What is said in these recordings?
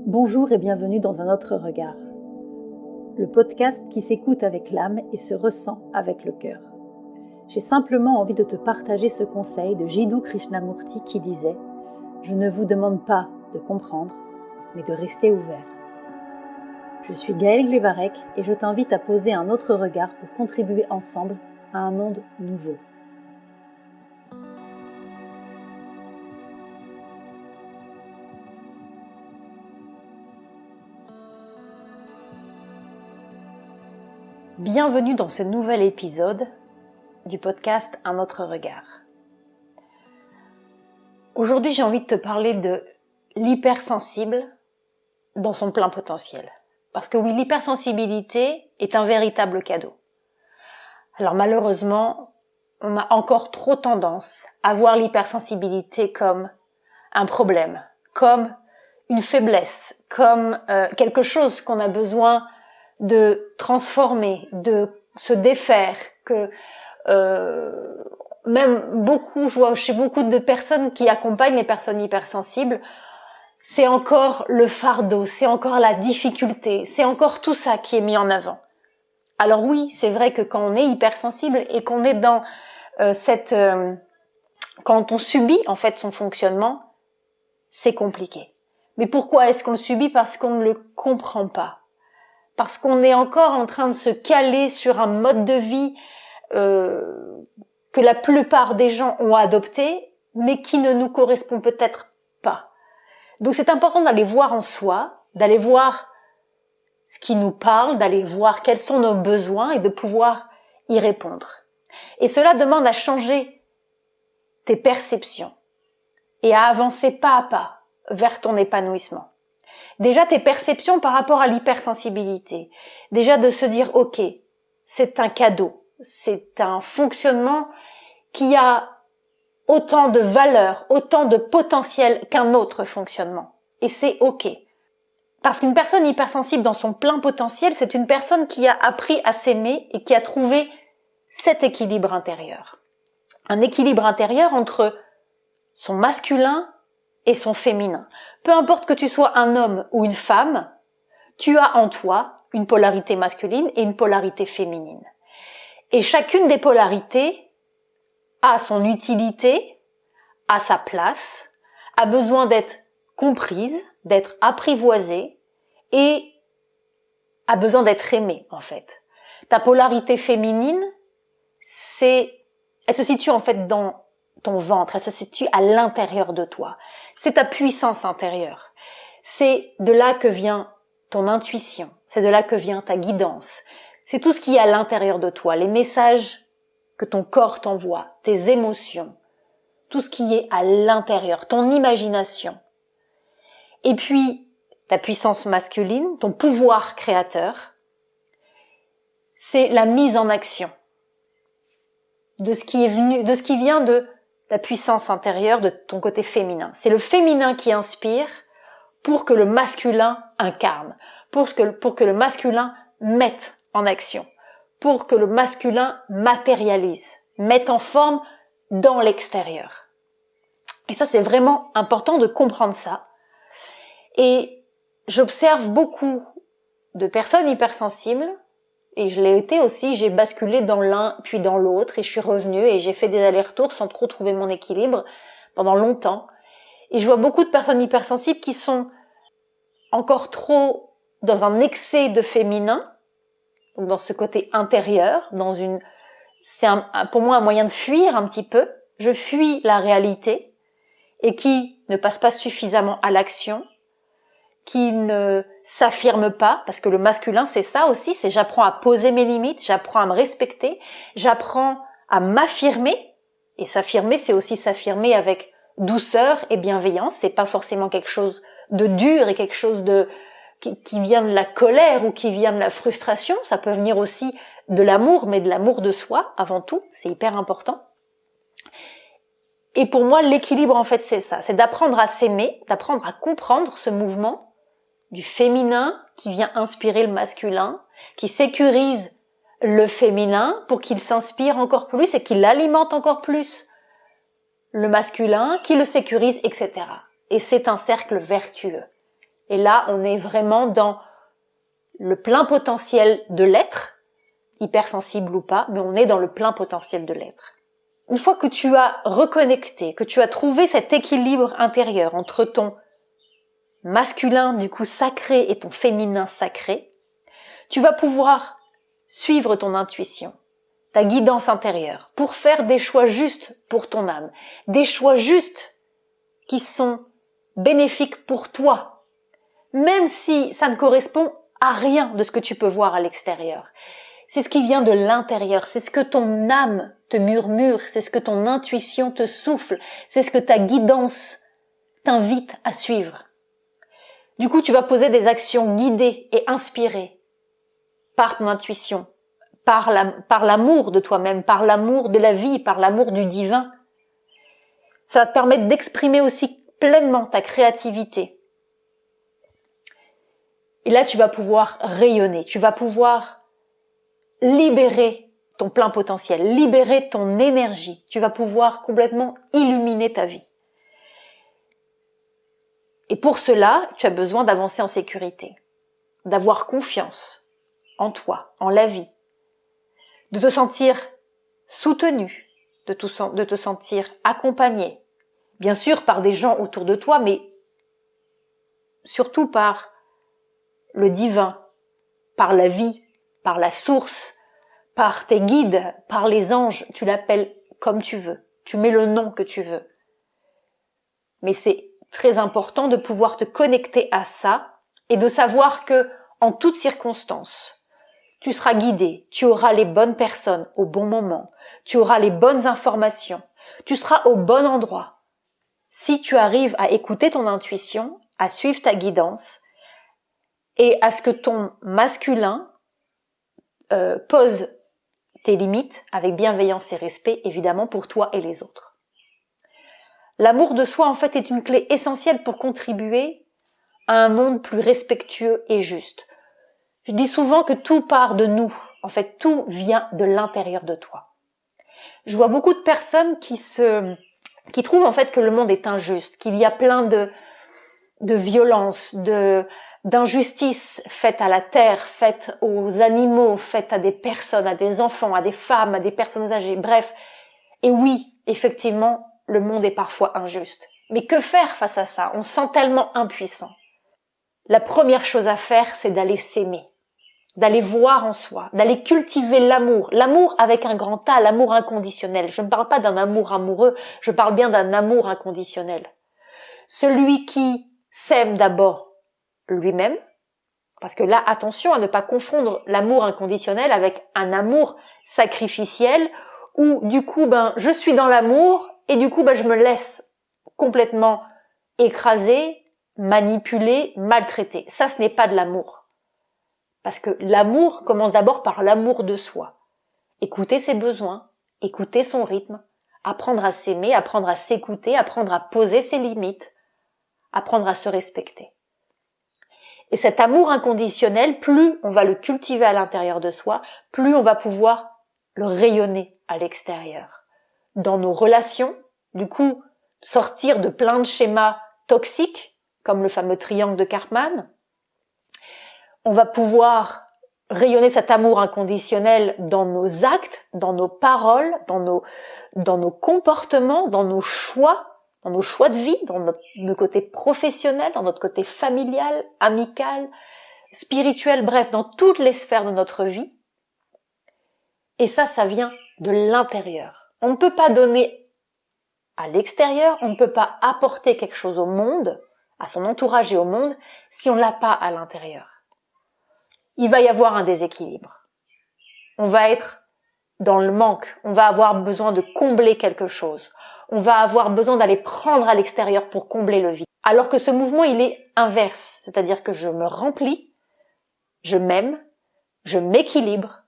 Bonjour et bienvenue dans un autre regard. Le podcast qui s'écoute avec l'âme et se ressent avec le cœur. J'ai simplement envie de te partager ce conseil de Jiddu Krishnamurti qui disait « Je ne vous demande pas de comprendre, mais de rester ouvert ». Je suis Gaëlle Glevarec et je t'invite à poser un autre regard pour contribuer ensemble à un monde nouveau. Bienvenue dans ce nouvel épisode du podcast Un autre regard. Aujourd'hui, j'ai envie de te parler de l'hypersensible dans son plein potentiel. Parce que oui, l'hypersensibilité est un véritable cadeau. Alors malheureusement, on a encore trop tendance à voir l'hypersensibilité comme un problème, comme une faiblesse, comme quelque chose qu'on a besoin de transformer, de se défaire, que même beaucoup, je vois chez beaucoup de personnes qui accompagnent les personnes hypersensibles, c'est encore le fardeau, c'est encore la difficulté, c'est encore tout ça qui est mis en avant. Alors oui, c'est vrai que quand on est hypersensible et qu'on est dans quand on subit en fait son fonctionnement, c'est compliqué. Mais pourquoi est-ce qu'on le subit? Parce qu'on ne le comprend pas. Parce qu'on est encore en train de se caler sur un mode de vie que la plupart des gens ont adopté, mais qui ne nous correspond peut-être pas. Donc c'est important d'aller voir en soi, d'aller voir ce qui nous parle, d'aller voir quels sont nos besoins et de pouvoir y répondre. Et cela demande à changer tes perceptions et à avancer pas à pas vers ton épanouissement. Déjà tes perceptions par rapport à l'hypersensibilité. Déjà de se dire, ok, c'est un cadeau, c'est un fonctionnement qui a autant de valeur, autant de potentiel qu'un autre fonctionnement. Et c'est ok. Parce qu'une personne hypersensible dans son plein potentiel, c'est une personne qui a appris à s'aimer et qui a trouvé cet équilibre intérieur. Un équilibre intérieur entre son masculin et son féminin. Peu importe que tu sois un homme ou une femme, tu as en toi une polarité masculine et une polarité féminine. Et chacune des polarités a son utilité, a sa place, a besoin d'être comprise, d'être apprivoisée et a besoin d'être aimée en fait. Ta polarité féminine, elle se situe en fait dans ton ventre, elle se situe à l'intérieur de toi. C'est ta puissance intérieure. C'est de là que vient ton intuition, c'est de là que vient ta guidance. C'est tout ce qui est à l'intérieur de toi, les messages que ton corps t'envoie, tes émotions, tout ce qui est à l'intérieur, ton imagination. Et puis, ta puissance masculine, ton pouvoir créateur, c'est la mise en action de ce qui vient de ta puissance intérieure, de ton côté féminin. C'est le féminin qui inspire pour que le masculin incarne, pour que le masculin mette en action, pour que le masculin matérialise, mette en forme dans l'extérieur. Et ça, c'est vraiment important de comprendre ça. Et j'observe beaucoup de personnes hypersensibles, et je l'ai été aussi, j'ai basculé dans l'un puis dans l'autre, et je suis revenue et j'ai fait des allers-retours sans trop trouver mon équilibre pendant longtemps. Et je vois beaucoup de personnes hypersensibles qui sont encore trop dans un excès de féminin, donc dans ce côté intérieur, c'est pour moi un moyen de fuir un petit peu. Je fuis la réalité et qui ne passe pas suffisamment à l'action, qui ne s'affirme pas, parce que le masculin c'est ça aussi, c'est j'apprends à poser mes limites, j'apprends à me respecter, j'apprends à m'affirmer, et s'affirmer c'est aussi s'affirmer avec douceur et bienveillance, c'est pas forcément quelque chose de dur et quelque chose qui vient de la colère ou qui vient de la frustration, ça peut venir aussi de l'amour, mais de l'amour de soi avant tout, c'est hyper important. Et pour moi l'équilibre en fait c'est ça, c'est d'apprendre à s'aimer, d'apprendre à comprendre ce mouvement du féminin qui vient inspirer le masculin, qui sécurise le féminin pour qu'il s'inspire encore plus et qu'il alimente encore plus le masculin, qui le sécurise, etc. Et c'est un cercle vertueux. Et là, on est vraiment dans le plein potentiel de l'être, hypersensible ou pas, mais on est dans le plein potentiel de l'être. Une fois que tu as reconnecté, que tu as trouvé cet équilibre intérieur entre ton masculin, du coup sacré, et ton féminin sacré, tu vas pouvoir suivre ton intuition, ta guidance intérieure, pour faire des choix justes pour ton âme, des choix justes qui sont bénéfiques pour toi, même si ça ne correspond à rien de ce que tu peux voir à l'extérieur. C'est ce qui vient de l'intérieur, c'est ce que ton âme te murmure, c'est ce que ton intuition te souffle, c'est ce que ta guidance t'invite à suivre. Du coup, tu vas poser des actions guidées et inspirées par ton intuition, par l'amour de toi-même, par l'amour de la vie, par l'amour du divin. Ça va te permettre d'exprimer aussi pleinement ta créativité. Et là, tu vas pouvoir rayonner, tu vas pouvoir libérer ton plein potentiel, libérer ton énergie. Tu vas pouvoir complètement illuminer ta vie. Et pour cela, tu as besoin d'avancer en sécurité, d'avoir confiance en toi, en la vie, de te sentir soutenu, de te sentir accompagné, bien sûr par des gens autour de toi, mais surtout par le divin, par la vie, par la source, par tes guides, par les anges, tu l'appelles comme tu veux, tu mets le nom que tu veux. Mais c'est très important de pouvoir te connecter à ça et de savoir que, en toutes circonstances, tu seras guidé, tu auras les bonnes personnes au bon moment, tu auras les bonnes informations, tu seras au bon endroit. Si tu arrives à écouter ton intuition, à suivre ta guidance et à ce que ton masculin pose tes limites avec bienveillance et respect, évidemment, pour toi et les autres. L'amour de soi, en fait, est une clé essentielle pour contribuer à un monde plus respectueux et juste. Je dis souvent que tout part de nous. En fait, tout vient de l'intérieur de toi. Je vois beaucoup de personnes qui trouvent en fait que le monde est injuste, qu'il y a plein de violences, d'injustices faites à la terre, faites aux animaux, faites à des personnes, à des enfants, à des femmes, à des personnes âgées, bref. Et oui, effectivement, le monde est parfois injuste. Mais que faire face à ça? On se sent tellement impuissant. La première chose à faire, c'est d'aller s'aimer, d'aller voir en soi, d'aller cultiver l'amour. L'amour avec un grand A, l'amour inconditionnel. Je ne parle pas d'un amour amoureux, je parle bien d'un amour inconditionnel. Celui qui s'aime d'abord lui-même, parce que là, attention à ne pas confondre l'amour inconditionnel avec un amour sacrificiel où du coup, je suis dans l'amour et du coup, je me laisse complètement écraser, manipuler, maltraiter. Ça, ce n'est pas de l'amour. Parce que l'amour commence d'abord par l'amour de soi. Écouter ses besoins, écouter son rythme, apprendre à s'aimer, apprendre à s'écouter, apprendre à poser ses limites, apprendre à se respecter. Et cet amour inconditionnel, plus on va le cultiver à l'intérieur de soi, plus on va pouvoir le rayonner à l'extérieur. Dans nos relations, du coup, sortir de plein de schémas toxiques, comme le fameux triangle de Karpman. On va pouvoir rayonner cet amour inconditionnel dans nos actes, dans nos paroles, dans nos comportements, dans nos choix de vie, dans notre côté professionnel, dans notre côté familial, amical, spirituel, bref, dans toutes les sphères de notre vie. Et ça vient de l'intérieur. On ne peut pas donner à l'extérieur, on ne peut pas apporter quelque chose au monde, à son entourage et au monde, si on ne l'a pas à l'intérieur. Il va y avoir un déséquilibre. On va être dans le manque, on va avoir besoin de combler quelque chose. On va avoir besoin d'aller prendre à l'extérieur pour combler le vide. Alors que ce mouvement, il est inverse, c'est-à-dire que je me remplis, je m'aime, je m'équilibre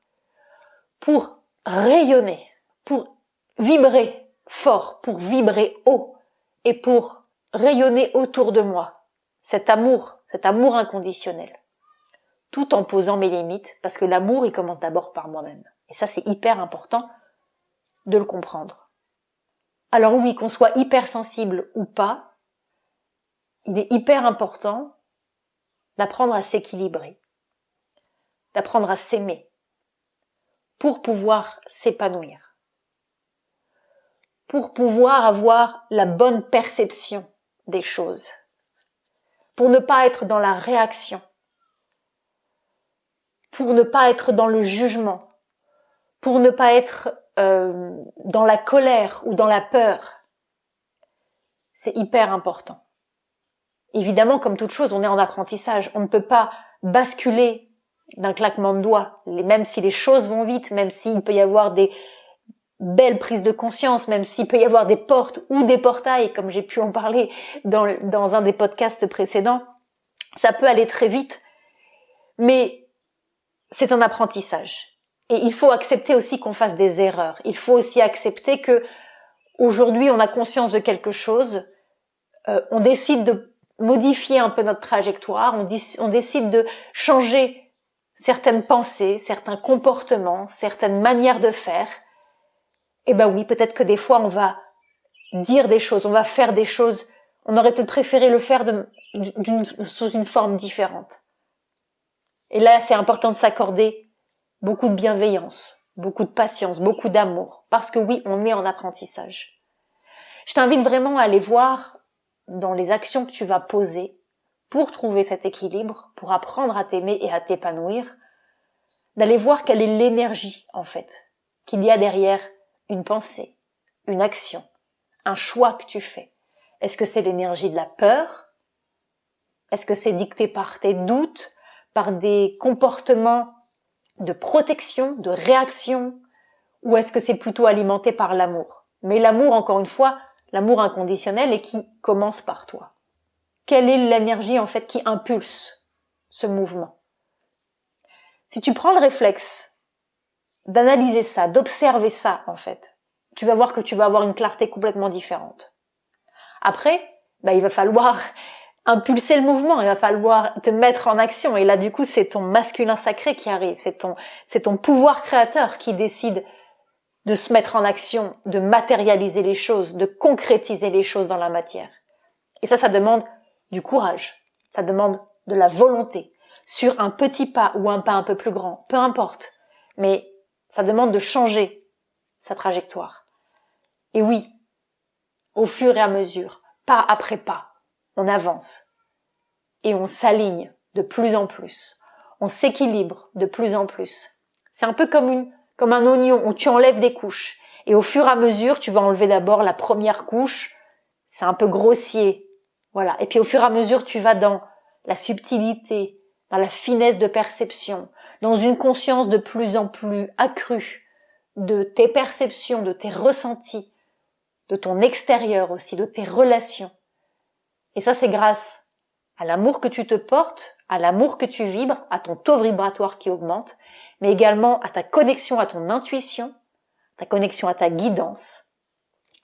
pour rayonner, pour vibrer fort, pour vibrer haut et pour rayonner autour de moi. Cet amour inconditionnel. Tout en posant mes limites, parce que l'amour, il commence d'abord par moi-même. Et ça, c'est hyper important de le comprendre. Alors oui, qu'on soit hypersensible ou pas, il est hyper important d'apprendre à s'équilibrer, d'apprendre à s'aimer pour pouvoir s'épanouir, pour pouvoir avoir la bonne perception des choses, pour ne pas être dans la réaction, pour ne pas être dans le jugement, pour ne pas être dans la colère ou dans la peur. C'est hyper important. Évidemment, comme toute chose, on est en apprentissage. On ne peut pas basculer d'un claquement de doigts, même si les choses vont vite, même s'il peut y avoir des belles prises de conscience, même s'il peut y avoir des portes ou des portails, comme j'ai pu en parler dans un des podcasts précédents. Ça peut aller très vite, mais c'est un apprentissage. Et il faut accepter aussi qu'on fasse des erreurs. Il faut aussi accepter que aujourd'hui on a conscience de quelque chose, on décide de modifier un peu notre trajectoire, on décide de changer certaines pensées, certains comportements, certaines manières de faire. Et ben oui, peut-être que des fois on va dire des choses, on va faire des choses, on aurait peut-être préféré le faire sous une forme différente. Et là, c'est important de s'accorder beaucoup de bienveillance, beaucoup de patience, beaucoup d'amour, parce que oui, on est en apprentissage. Je t'invite vraiment à aller voir dans les actions que tu vas poser pour trouver cet équilibre, pour apprendre à t'aimer et à t'épanouir, d'aller voir quelle est l'énergie, en fait, qu'il y a derrière une pensée, une action, un choix que tu fais. Est-ce que c'est l'énergie de la peur? Est-ce que c'est dicté par tes doutes, par des comportements de protection, de réaction, ou est-ce que c'est plutôt alimenté par l'amour? Mais l'amour, encore une fois, l'amour inconditionnel et qui commence par toi. Quelle est l'énergie en fait qui impulse ce mouvement? Si tu prends le réflexe d'analyser ça, d'observer ça en fait, tu vas voir que tu vas avoir une clarté complètement différente. Après, il va falloir impulser le mouvement, il va falloir te mettre en action et là du coup c'est ton masculin sacré qui arrive, c'est ton pouvoir créateur qui décide de se mettre en action, de matérialiser les choses, de concrétiser les choses dans la matière. Et ça demande du courage, ça demande de la volonté, sur un petit pas ou un pas un peu plus grand, peu importe, mais ça demande de changer sa trajectoire. Et oui, au fur et à mesure, pas après pas, on avance et on s'aligne de plus en plus, on s'équilibre de plus en plus. C'est un peu comme un oignon où tu enlèves des couches et au fur et à mesure, tu vas enlever d'abord la première couche, c'est un peu grossier, voilà. Et puis au fur et à mesure, tu vas dans la subtilité, dans la finesse de perception, dans une conscience de plus en plus accrue de tes perceptions, de tes ressentis, de ton extérieur aussi, de tes relations. Et ça, c'est grâce à l'amour que tu te portes, à l'amour que tu vibres, à ton taux vibratoire qui augmente, mais également à ta connexion à ton intuition, ta connexion à ta guidance,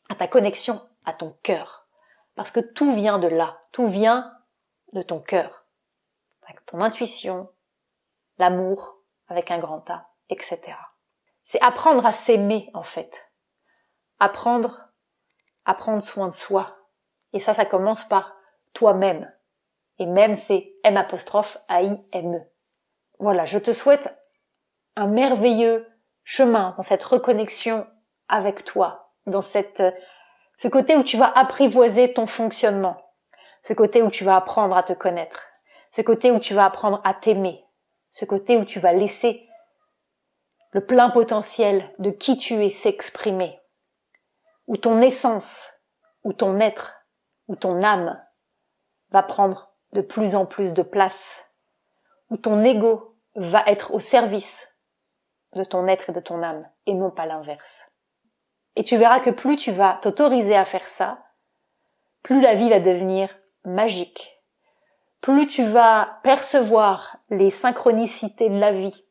à ta connexion à ton cœur. Parce que tout vient de là, tout vient de ton cœur, ton intuition, l'amour avec un grand A, etc. C'est apprendre à s'aimer en fait, apprendre à prendre soin de soi. Et ça commence par toi-même. Et même c'est M'-A-I-M-E. Voilà, je te souhaite un merveilleux chemin dans cette reconnexion avec toi, dans ce côté où tu vas apprivoiser ton fonctionnement, ce côté où tu vas apprendre à te connaître, ce côté où tu vas apprendre à t'aimer, ce côté où tu vas laisser le plein potentiel de qui tu es s'exprimer, où ton essence, où ton être, où ton âme va prendre de plus en plus de place, où ton ego va être au service de ton être et de ton âme, et non pas l'inverse. Et tu verras que plus tu vas t'autoriser à faire ça, plus la vie va devenir magique. Plus tu vas percevoir les synchronicités de la vie,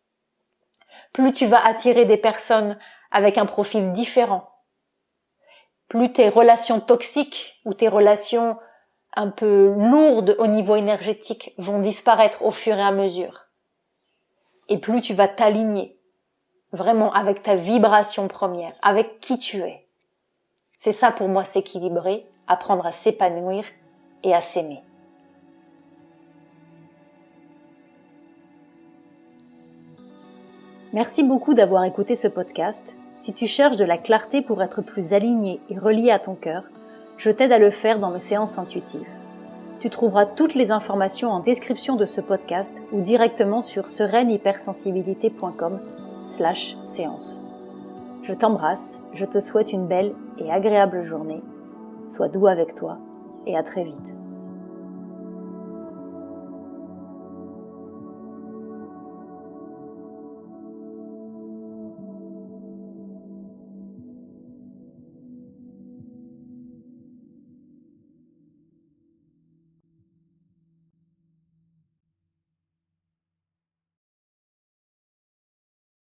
plus tu vas attirer des personnes avec un profil différent, plus tes relations toxiques ou tes relations un peu lourdes au niveau énergétique vont disparaître au fur et à mesure. Et plus tu vas t'aligner vraiment avec ta vibration première, avec qui tu es. C'est ça pour moi s'équilibrer, apprendre à s'épanouir et à s'aimer. Merci beaucoup d'avoir écouté ce podcast. Si tu cherches de la clarté pour être plus aligné et relié à ton cœur, je t'aide à le faire dans mes séances intuitives. Tu trouveras toutes les informations en description de ce podcast ou directement sur sereinehyperssensibilité.com/séance. Je t'embrasse, je te souhaite une belle et agréable journée. Sois doux avec toi et à très vite.